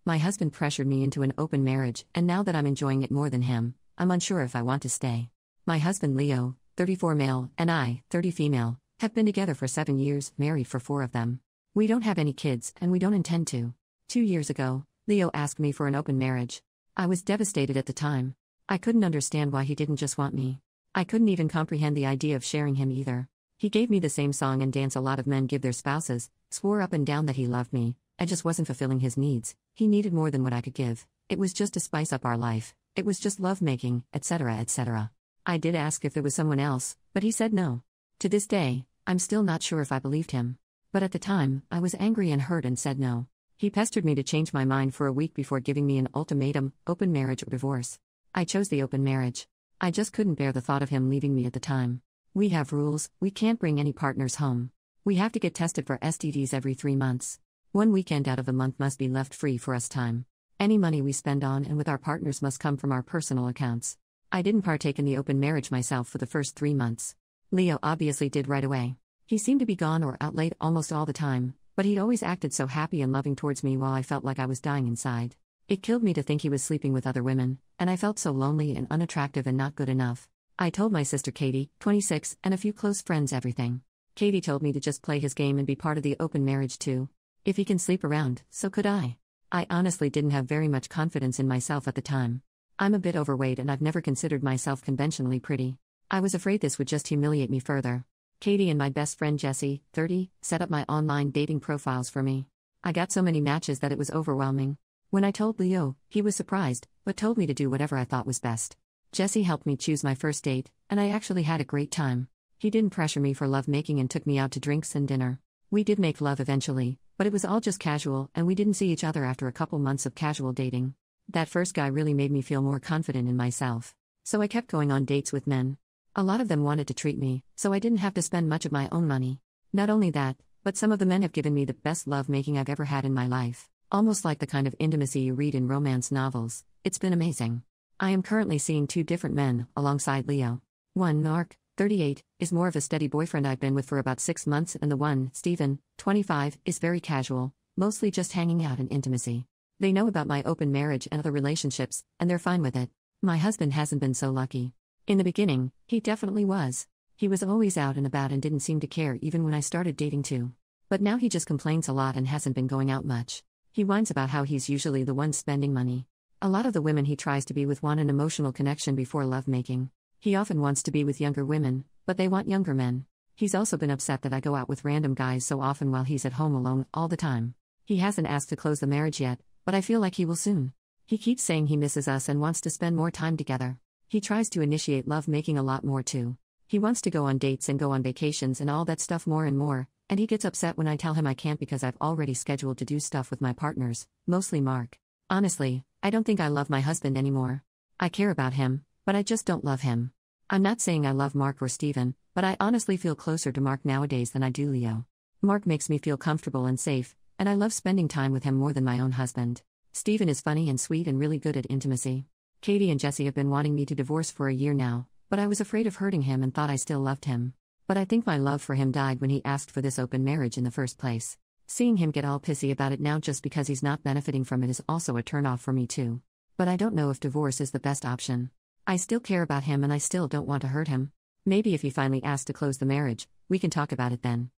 My husband pressured me into an open marriage, and now that I'm enjoying it more than him, I'm unsure if I want to stay. My husband Leo, 34 male, and I, 30 female, have been together for 7 years, married for 4 of them. We don't have any kids, and we don't intend to. 2 years ago, Leo asked me for an open marriage. I was devastated at the time. I couldn't understand why he didn't just want me. I couldn't even comprehend the idea of sharing him either. He gave me the same song and dance a lot of men give their spouses, swore up and down that he loved me. I just wasn't fulfilling his needs. He needed more than what I could give. It was just to spice up our life. It was just lovemaking, etc., etc. I did ask if there was someone else, but he said no. To this day, I'm still not sure if I believed him. But at the time, I was angry and hurt and said no. He pestered me to change my mind for a week before giving me an ultimatum: open marriage or divorce. I chose the open marriage. I just couldn't bear the thought of him leaving me at the time. We have rules: we can't bring any partners home. We have to get tested for STDs every 3 months. 1 weekend out of the month must be left free for us time. Any money we spend on and with our partners must come from our personal accounts. I didn't partake in the open marriage myself for the first 3 months. Leo obviously did right away. He seemed to be gone or out late almost all the time, but he'd always acted so happy and loving towards me while I felt like I was dying inside. It killed me to think he was sleeping with other women, and I felt so lonely and unattractive and not good enough. I told my sister Katie, 26, and a few close friends everything. Katie told me to just play his game and be part of the open marriage too. If he can sleep around, so could I. I honestly didn't have very much confidence in myself at the time. I'm a bit overweight and I've never considered myself conventionally pretty. I was afraid this would just humiliate me further. Katie and my best friend Jessie, 30, set up my online dating profiles for me. I got so many matches that it was overwhelming. When I told Leo, he was surprised, but told me to do whatever I thought was best. Jessie helped me choose my first date, and I actually had a great time. He didn't pressure me for lovemaking and took me out to drinks and dinner. We did make love eventually, but it was all just casual and we didn't see each other after a couple months of casual dating. That first guy really made me feel more confident in myself. So I kept going on dates with men. A lot of them wanted to treat me, so I didn't have to spend much of my own money. Not only that, but some of the men have given me the best lovemaking I've ever had in my life. Almost like the kind of intimacy you read in romance novels. It's been amazing. I am currently seeing 2 different men, alongside Leo. One, Mark, 38, is more of a steady boyfriend I've been with for about 6 months, and the one, Stephen, 25, is very casual, mostly just hanging out and intimacy. They know about my open marriage and other relationships, and they're fine with it. My husband hasn't been so lucky. In the beginning, he definitely was. He was always out and about and didn't seem to care even when I started dating too. But now he just complains a lot and hasn't been going out much. He whines about how he's usually the one spending money. A lot of the women he tries to be with want an emotional connection before lovemaking. He often wants to be with younger women, but they want younger men. He's also been upset that I go out with random guys so often while he's at home alone all the time. He hasn't asked to close the marriage yet, but I feel like he will soon. He keeps saying he misses us and wants to spend more time together. He tries to initiate lovemaking a lot more too. He wants to go on dates and go on vacations and all that stuff more and more, and he gets upset when I tell him I can't because I've already scheduled to do stuff with my partners, mostly Mark. Honestly, I don't think I love my husband anymore. I care about him, but I just don't love him. I'm not saying I love Mark or Stephen, but I honestly feel closer to Mark nowadays than I do Leo. Mark makes me feel comfortable and safe, and I love spending time with him more than my own husband. Stephen is funny and sweet and really good at intimacy. Katie and Jessie have been wanting me to divorce for a year now, but I was afraid of hurting him and thought I still loved him. But I think my love for him died when he asked for this open marriage in the first place. Seeing him get all pissy about it now just because he's not benefiting from it is also a turnoff for me too. But I don't know if divorce is the best option. I still care about him and I still don't want to hurt him. Maybe if he finally asks to close the marriage, we can talk about it then.